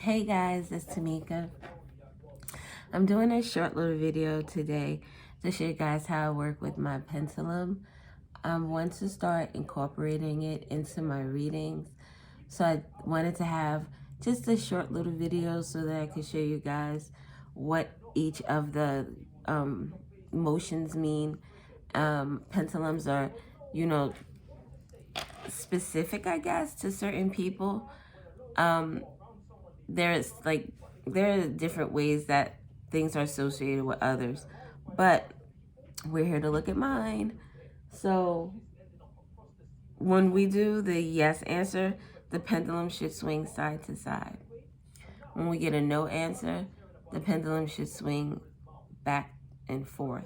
Hey guys, it's Tamika. I'm doing a short little video today to show you guys how I work with my pendulum. I want to start incorporating it into my readings. So I wanted to have just a short little video so that I could show you guys what each of the motions mean. Pendulums are, you know, specific, I guess, to certain people. There's like there are different ways that things are associated with others, but we're here to look at mine. So when we do the yes answer, the pendulum should swing side to side. When we get a no answer, the pendulum should swing back and forth.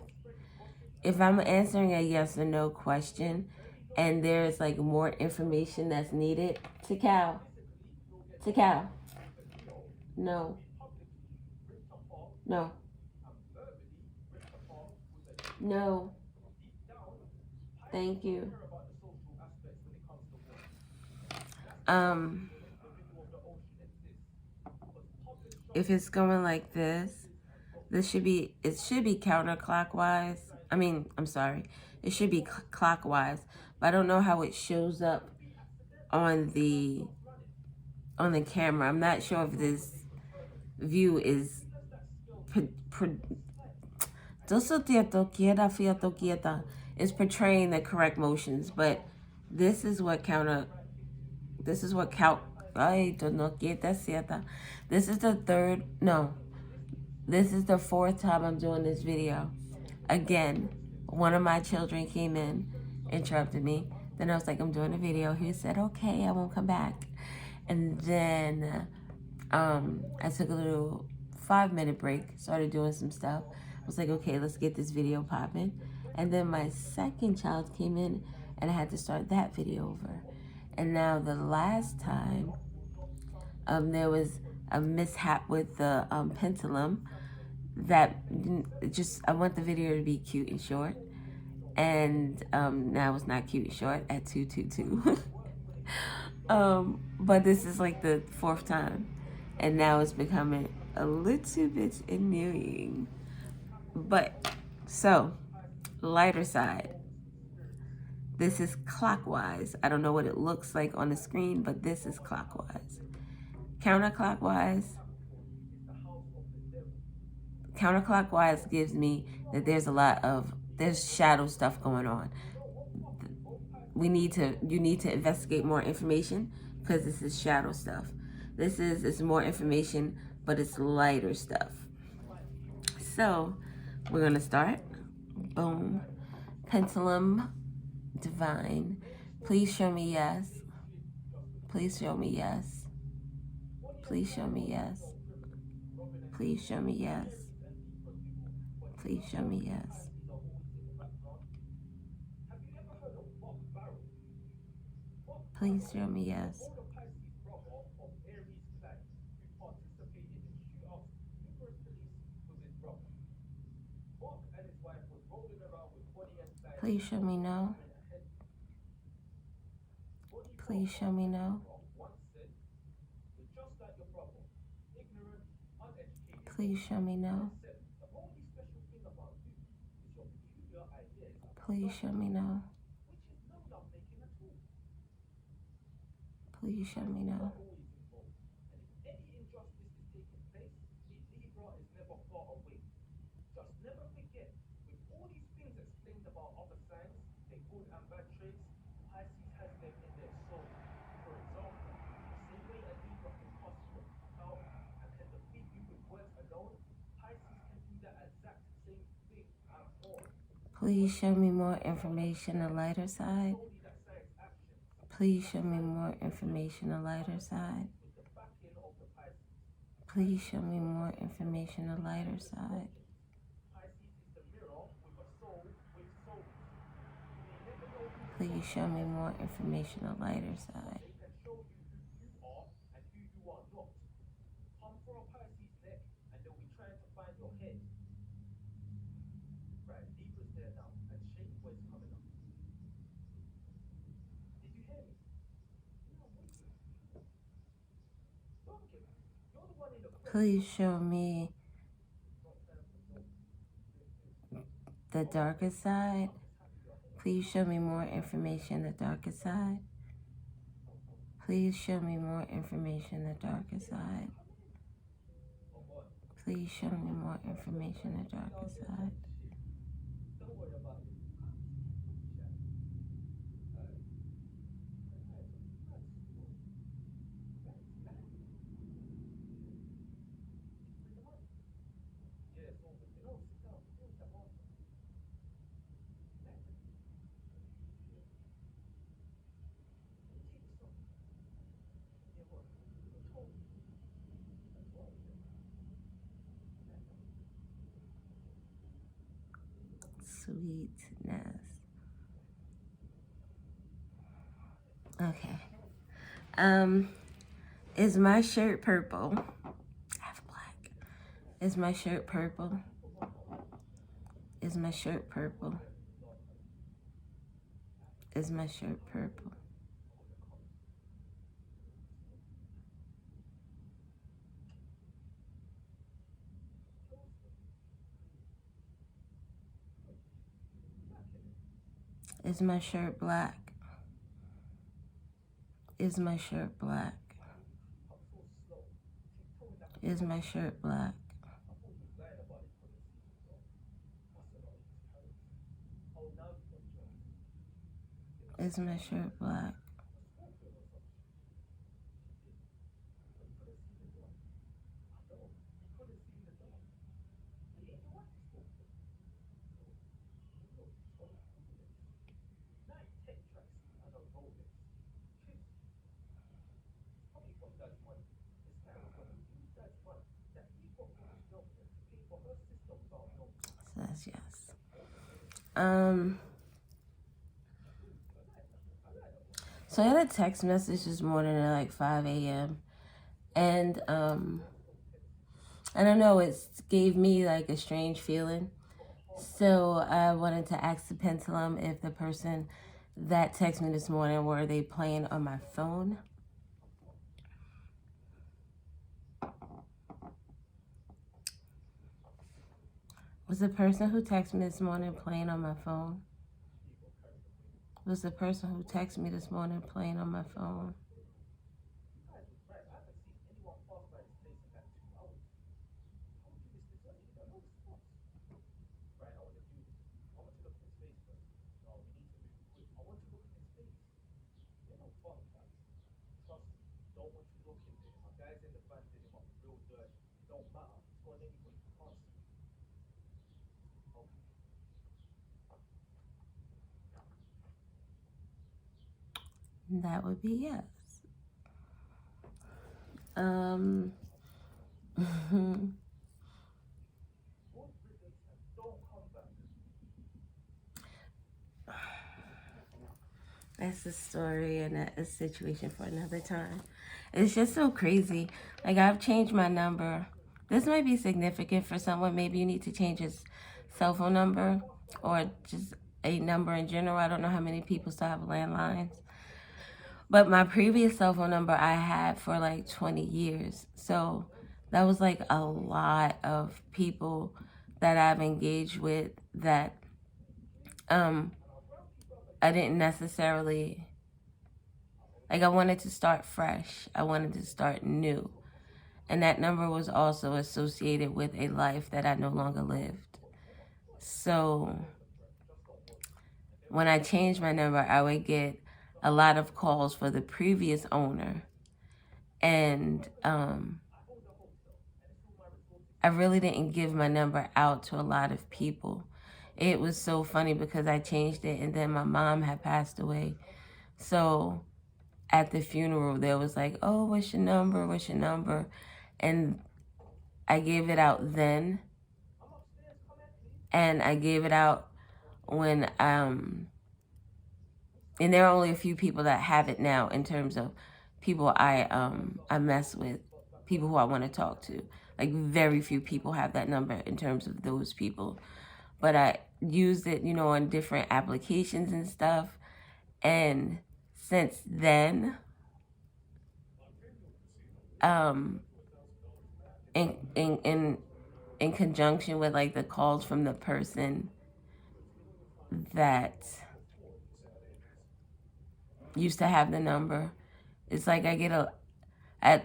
If I'm answering a yes or no question and there's like more information that's needed, to cow, no, no, no, thank you. Um, if it's going like this, it should be counterclockwise. I'm sorry, it should be clockwise, but I don't know how it shows up on the camera. I'm not sure if this view is is portraying the correct motions, but this is what count. I don't know. This is the third. No, this is the fourth time I'm doing this video. Again, one of my children came in, interrupted me. Then I was like, I'm doing a video. He said, okay, I won't come back. And then I took a little 5-minute break, started doing some stuff. I was like, okay, let's get this video popping. And then my second child came in and I had to start that video over. And now the last time, there was a mishap with the pendulum that I want the video to be cute and short. And now it's not cute and short at 222. But this is like the fourth time. And now it's becoming a little bit annoying. But, so, lighter side. This is clockwise. I don't know what it looks like on the screen, but this is clockwise. Counterclockwise gives me that there's shadow stuff going on. You need to investigate more information because this is shadow stuff. It's more information, but it's lighter stuff. So we're gonna start. Boom. Pendulum divine. Please show me yes. Please show me yes. Please show me yes. Please show me yes. Please show me yes. Please show me yes. Please show me no. Please show me no. Please show me no. Please show me no. Please show me no. Please show me more information, a lighter side. Please show me more information, a lighter side. Please show me more information, a lighter side. Please show me more information, a lighter side. Please show me the darker side. Please show me more information, the darker side. Please show me more information, the darker side. Please show me more information, the darker side. Sweetness. Okay. Is my shirt purple? Half black. Is my shirt purple? Is my shirt purple? Is my shirt purple? Is my shirt black? Is my shirt black? Is my shirt black? Is my shirt black? So that's yes. So I had a text message this morning at like 5 a.m. And I don't know, it gave me like a strange feeling. So I wanted to ask the pendulum if the person that texted me this morning, were they playing on my phone? Was the person who texted me this morning playing on my phone? Was the person who texted me this morning playing on my phone? That would be yes. That's a story and a situation for another time. It's just so crazy. Like, I've changed my number. This might be significant for someone. Maybe you need to change his cell phone number or just a number in general. I don't know how many people still have landlines. But my previous cell phone number I had for like 20 years. So that was like a lot of people that I've engaged with that I didn't necessarily, like, I wanted to start fresh. I wanted to start new. And that number was also associated with a life that I no longer lived. So when I changed my number, I would get a lot of calls for the previous owner. And I really didn't give my number out to a lot of people. It was so funny because I changed it and then my mom had passed away. So at the funeral, there was like, oh, what's your number? What's your number? And I gave it out then. And I gave it out when, and there are only a few people that have it now in terms of people I mess with, people who I want to talk to. Like, very few people have that number in terms of those people. But I used it, you know, on different applications and stuff. And since then, in conjunction with like the calls from the person that used to have the number. It's like I get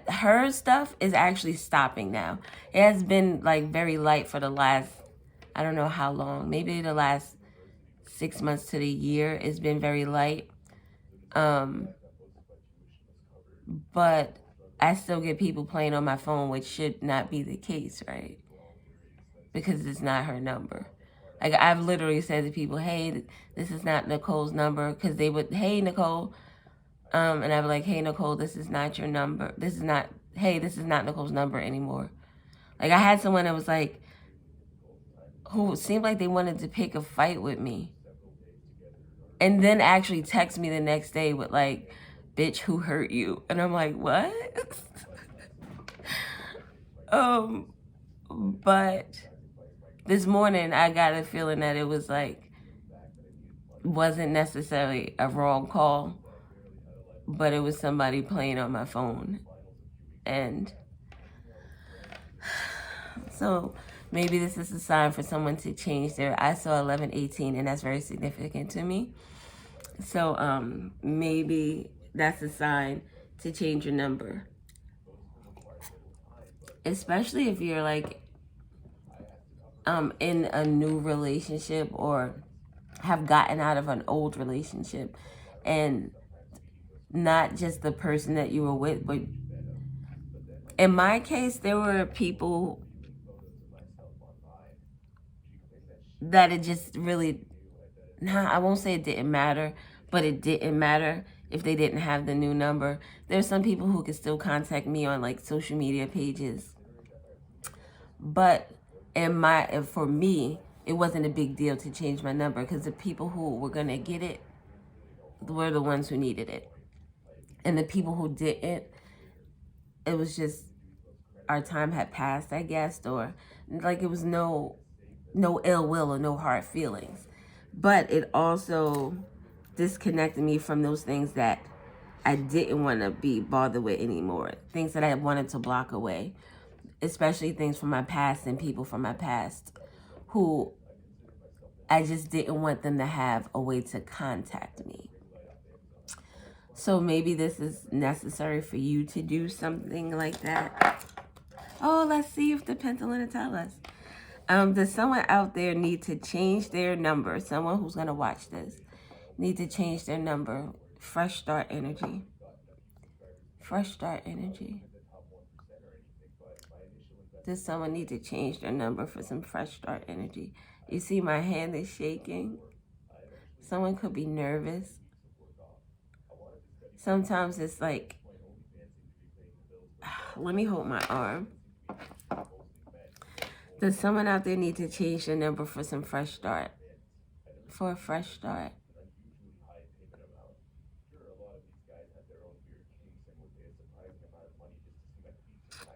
her stuff is actually stopping now. It has been like very light for the last, I don't know how long, maybe the last 6 months to the year. It's been very light. But I still get people playing on my phone, which should not be the case, right? Because it's not her number. Like, I've literally said to people, hey, this is not Nicole's number, because they would, hey, Nicole, and I'd be like, hey, Nicole, this is not your number. This is not Nicole's number anymore. Like, I had someone that was like, who seemed like they wanted to pick a fight with me. And then actually text me the next day with like, bitch, who hurt you? And I'm like, what? But this morning I got a feeling that it was like, wasn't necessarily a wrong call, but it was somebody playing on my phone. And so maybe this is a sign for someone to change their, I saw 1118, and that's very significant to me. So maybe that's a sign to change your number. Especially if you're like in a new relationship or have gotten out of an old relationship, and not just the person that you were with, but in my case, there were people that it just really, I won't say it didn't matter, but it didn't matter if they didn't have the new number. There's some people who can still contact me on like social media pages. But for me, it wasn't a big deal to change my number, because the people who were going to get it were the ones who needed it. And the people who didn't, it was just our time had passed, I guess, or like it was no ill will or no hard feelings. But it also disconnected me from those things that I didn't want to be bothered with anymore. Things that I wanted to block away. Especially things from my past and people from my past who I just didn't want them to have a way to contact me. So maybe this is necessary for you to do something like that. Oh, let's see if the pendulum will tell us. Does someone out there need to change their number? Someone who's going to watch this need to change their number. Fresh start energy. Fresh start energy. Does someone need to change their number for some fresh start energy? You see my hand is shaking. Someone could be nervous. Sometimes it's like, let me hold my arm. Does someone out there need to change their number for some fresh start? For a fresh start.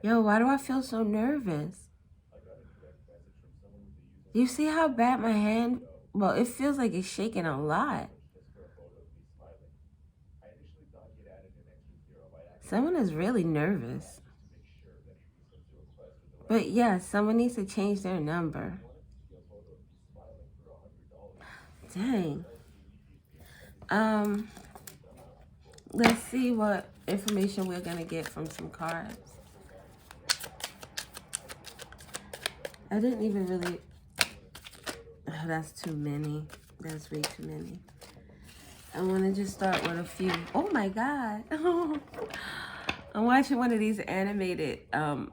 Yo, why do I feel so nervous? You see how bad my hand, well, it feels like it's shaking a lot. Someone is really nervous. But yeah, someone needs to change their number. Dang. Let's see what information we're gonna get from some cards. I didn't even really, oh, that's too many. That's way too many. I want to just start with a few. Oh my God. I'm watching one of these animated, the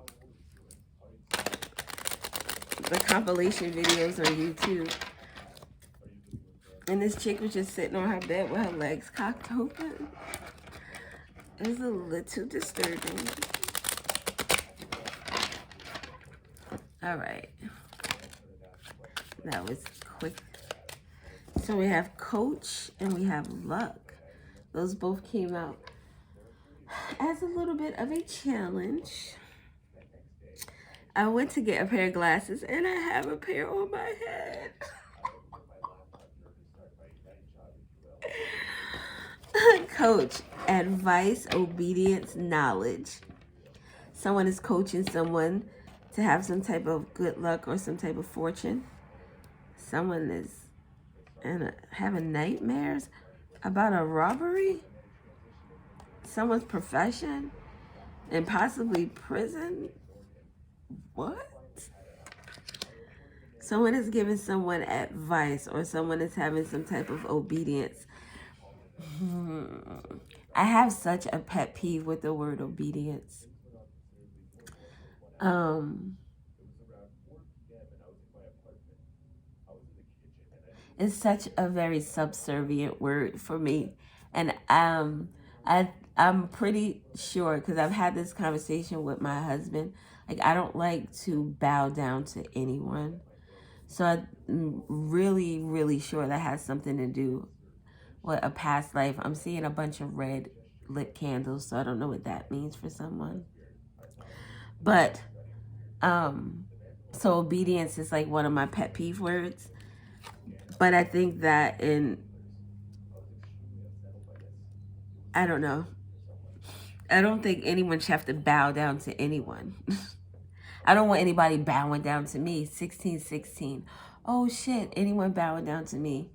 compilation videos on YouTube. And this chick was just sitting on her bed with her legs cocked open. It was a little disturbing. All right. That was quick. So we have coach and we have luck. Those both came out as a little bit of a challenge. I went to get a pair of glasses and I have a pair on my head. Coach, advice, obedience, knowledge. Someone is coaching someone to have some type of good luck or some type of fortune. Someone is having nightmares about a robbery, someone's profession, and possibly prison. What? Someone is giving someone advice, or someone is having some type of obedience. I have such a pet peeve with the word obedience. It's such a very subservient word for me. And I'm pretty sure, because I've had this conversation with my husband, like I don't like to bow down to anyone. So I'm really, really sure that has something to do with a past life. I'm seeing a bunch of red lit candles, so I don't know what that means for someone. But so obedience is like one of my pet peeve words. But I think that I don't know. I don't think anyone should have to bow down to anyone. I don't want anybody bowing down to me. 1616. Oh shit, anyone bowing down to me.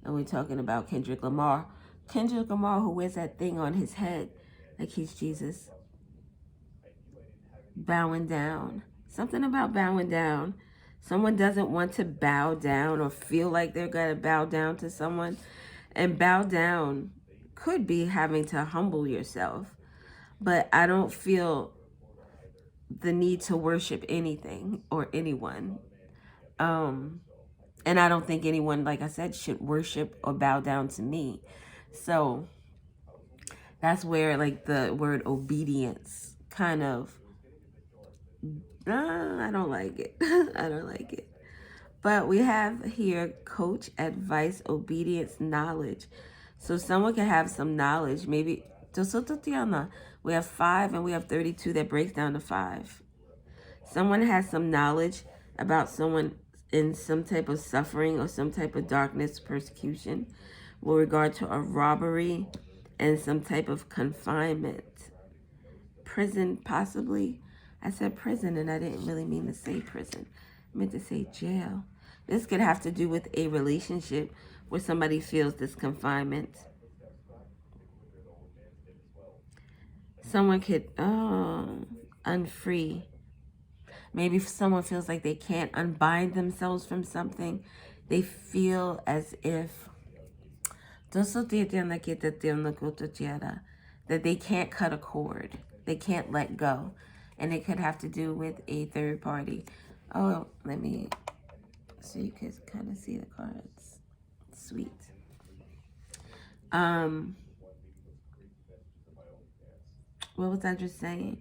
And we're talking about Kendrick Lamar. Kendrick Lamar, who wears that thing on his head like he's Jesus. Bowing down. Something about bowing down. Someone doesn't want to bow down or feel like they're going to bow down to someone. And bow down could be having to humble yourself. But I don't feel the need to worship anything or anyone. And I don't think anyone, like I said, should worship or bow down to me. So that's where like the word obedience kind of, I don't like it. I don't like it. But we have here coach, advice, obedience, knowledge. So someone can have some knowledge. Maybe we have 5 and we have 32 that breaks down to 5. Someone has some knowledge about someone in some type of suffering or some type of darkness, persecution, with regard to a robbery and some type of confinement. Prison, possibly. I said prison and I didn't really mean to say prison. I meant to say jail. This could have to do with a relationship where somebody feels this confinement. Someone could, unfree. Maybe if someone feels like they can't unbind themselves from something, they feel as if that they can't cut a cord. They can't let go. And it could have to do with a third party. Oh, let me, so you can kind of see the cards. Sweet. What was I just saying?